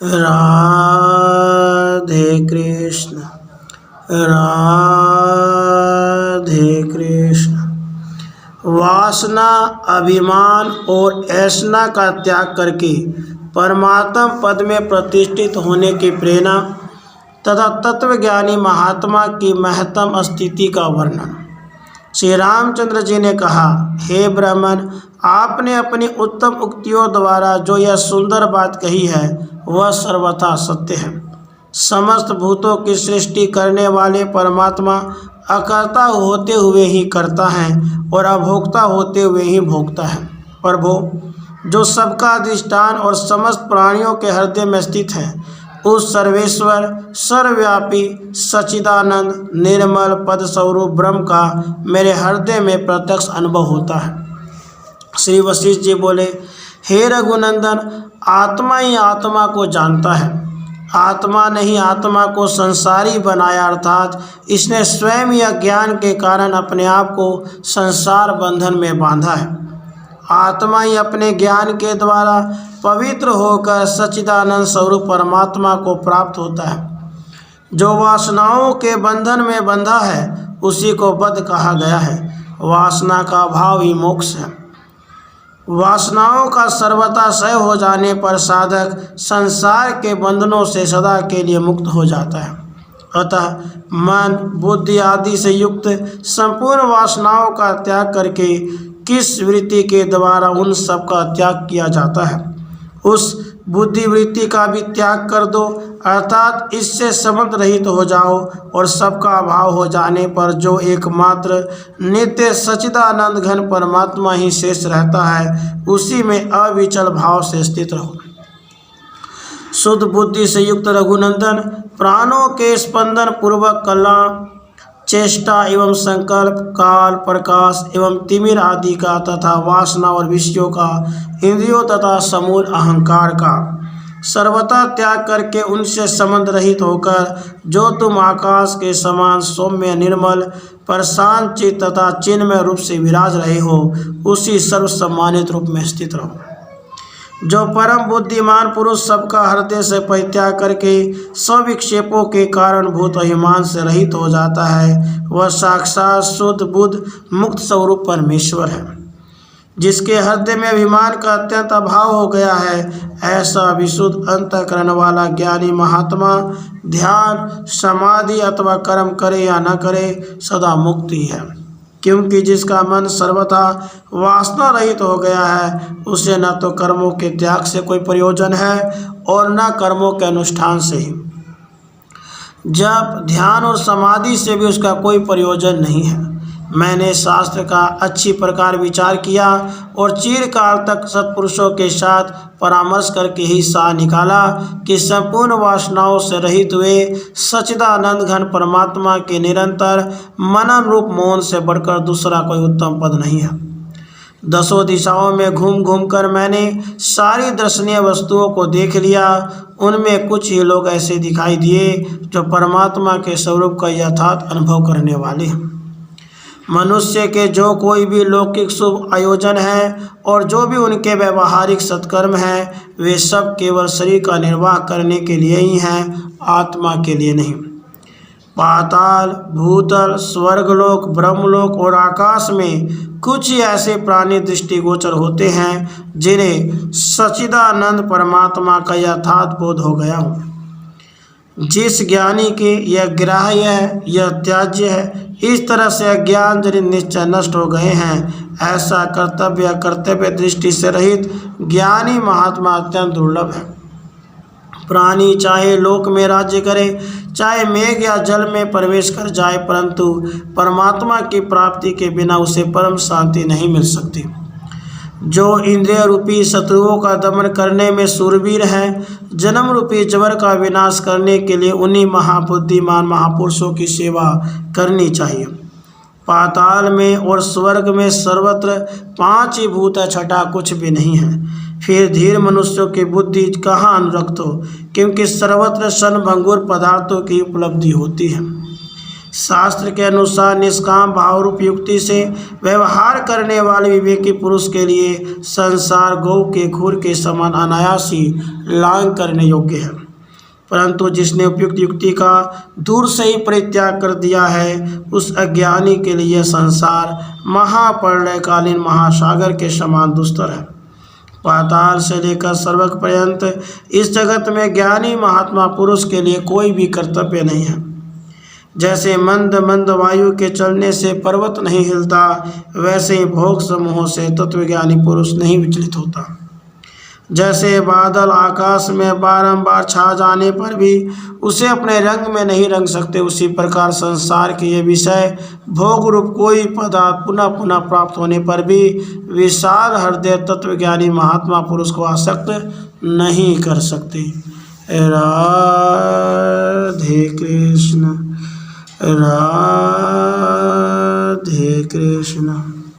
राधे कृष्ण राधे कृष्ण। वासना, अभिमान और ऐसना का त्याग करके परमात्म पद में प्रतिष्ठित होने की प्रेरणा तथा तत्वज्ञानी महात्मा की महत्तम स्थिति का वर्णन। श्री रामचंद्र जी ने कहा, हे ब्राह्मण, आपने अपनी उत्तम उक्तियों द्वारा जो यह सुंदर बात कही है वह सर्वथा सत्य है। समस्त भूतों की सृष्टि करने वाले परमात्मा अकर्ता होते हुए ही करता है और अभोक्ता होते हुए ही भोगता है। प्रभु, जो सबका अधिष्ठान और समस्त प्राणियों के हृदय में स्थित है, उस सर्वेश्वर, सर्वव्यापी, सच्चिदानंद, निर्मल पद स्वरूप ब्रह्म का मेरे हृदय में प्रत्यक्ष अनुभव होता है। श्री वशिष्ठ जी बोले, हे रघुनंदन, आत्मा ही आत्मा को जानता है। आत्मा ने ही आत्मा को संसारी बनाया, अर्थात इसने स्वयं या ज्ञान के कारण अपने आप को संसार बंधन में बांधा है। आत्मा ही अपने ज्ञान के द्वारा पवित्र होकर सच्चिदानंद स्वरूप परमात्मा को प्राप्त होता है। जो वासनाओं के बंधन में बंधा है उसी को बद्ध कहा गया है। वासना का भाव ही मोक्ष है। वासनाओं का सर्वथा क्षय हो जाने पर साधक संसार के बंधनों से सदा के लिए मुक्त हो जाता है। अतः मन, बुद्धि आदि से युक्त संपूर्ण वासनाओं का त्याग करके किस वृत्ति के द्वारा उन सब का त्याग किया जाता है, उस बुद्धि वृत्ति का भी त्याग कर दो, अर्थात इससे संबंध रहित हो जाओ और सबका अभाव हो जाने पर जो एकमात्र नित्य सच्चिदानंद घन परमात्मा ही शेष रहता है, उसी में अविचल भाव से स्थित रहो। शुद्ध बुद्धि से युक्त रघुनंदन, प्राणों के स्पंदन पूर्वक कला, चेष्टा एवं संकल्प, काल, प्रकाश एवं तिमिर आदि का तथा वासना और विषयों का, इंद्रियों तथा समूल अहंकार का सर्वथा त्याग करके उनसे संबंध रहित होकर जो तुम आकाश के समान सौम्य, निर्मल, प्रशांत चित्त तथा चिन्मय रूप से विराज रहे हो, उसी सर्व सम्मानित रूप में स्थित रहो। जो परम बुद्धिमान पुरुष सबका हृदय से परित्याग करके सविक्षेपों के कारण भूत अभिमान से रहित हो जाता है, वह साक्षात शुद्ध बुद्ध मुक्त स्वरूप परमेश्वर है। जिसके हृदय में अभिमान का अत्यंत अभाव हो गया है, ऐसा विशुद्ध अंतःकरण वाला ज्ञानी महात्मा ध्यान, समाधि अथवा कर्म करे या न करे, सदा मुक्ति है। क्योंकि जिसका मन सर्वथा वासना रहित हो गया है, उसे न तो कर्मों के त्याग से कोई प्रयोजन है और न कर्मों के अनुष्ठान से ही। जब ध्यान और समाधि से भी उसका कोई प्रयोजन नहीं है। मैंने शास्त्र का अच्छी प्रकार विचार किया और चिरकाल तक सत्पुरुषों के साथ परामर्श करके ही सार निकाला कि संपूर्ण वासनाओं से रहित हुए सच्चिदानंद घन परमात्मा के निरंतर मनन रूप मौन से बढ़कर दूसरा कोई उत्तम पद नहीं है। दसों दिशाओं में घूम घूम कर मैंने सारी दर्शनीय वस्तुओं को देख लिया। उनमें कुछ ही लोग ऐसे दिखाई दिए जो परमात्मा के स्वरूप का यथार्थ अनुभव करने वाले हैं। मनुष्य के जो कोई भी लौकिक शुभ आयोजन है और जो भी उनके व्यवहारिक सत्कर्म हैं, वे सब केवल शरीर का निर्वाह करने के लिए ही हैं, आत्मा के लिए नहीं। पाताल, भूतल, स्वर्गलोक, ब्रह्मलोक और आकाश में कुछ ही ऐसे प्राणी दृष्टिगोचर होते हैं जिन्हें सच्चिदानंद परमात्मा का यथार्थ बोध हो गया हो। जिस ज्ञानी के यह ग्राह्य है, यह त्याज्य है, इस तरह से अज्ञान जनित निश्चय नष्ट हो गए हैं, ऐसा कर्तव्य दृष्टि से रहित ज्ञानी महात्मा अत्यंत दुर्लभ है। प्राणी चाहे लोक में राज्य करे, चाहे मेघ या जल में प्रवेश कर जाए, परंतु परमात्मा की प्राप्ति के बिना उसे परम शांति नहीं मिल सकती। जो इंद्रिय रूपी शत्रुओं का दमन करने में शूरवीर हैं, जन्म रूपी जबर का विनाश करने के लिए उन्हीं महाबुद्धिमान महापुरुषों की सेवा करनी चाहिए। पाताल में और स्वर्ग में सर्वत्र 5 ही भूत है, छठा कुछ भी नहीं है। फिर धीर मनुष्यों की बुद्धि कहाँ अनुरक्त हो, क्योंकि सर्वत्र क्षणभंगुर पदार्थों की उपलब्धि होती है। शास्त्र के अनुसार निष्काम भाव रूप युक्ति से व्यवहार करने वाले विवेकी पुरुष के लिए संसार गौ के खुर के समान अनायास ही लांघ करने योग्य है, परंतु जिसने उपयुक्त युक्ति का दूर से ही परित्याग कर दिया है उस अज्ञानी के लिए संसार महाप्रलयकालीन महासागर के समान दुस्तर है। पाताल से लेकर स्वर्ग पर्यंत इस जगत में ज्ञानी महात्मा पुरुष के लिए कोई भी कर्तव्य नहीं है। जैसे मंद मंद वायु के चलने से पर्वत नहीं हिलता, वैसे ही भोग समूहों से तत्वज्ञानी पुरुष नहीं विचलित होता। जैसे बादल आकाश में बारंबार छा जाने पर भी उसे अपने रंग में नहीं रंग सकते, उसी प्रकार संसार के ये विषय भोग रूप कोई पदार्थ पुनः पुनः प्राप्त होने पर भी विशाल हृदय तत्वज्ञानी महात्मा पुरुष को आसक्त नहीं कर सकते। राधे कृष्ण, राधे कृष्ण।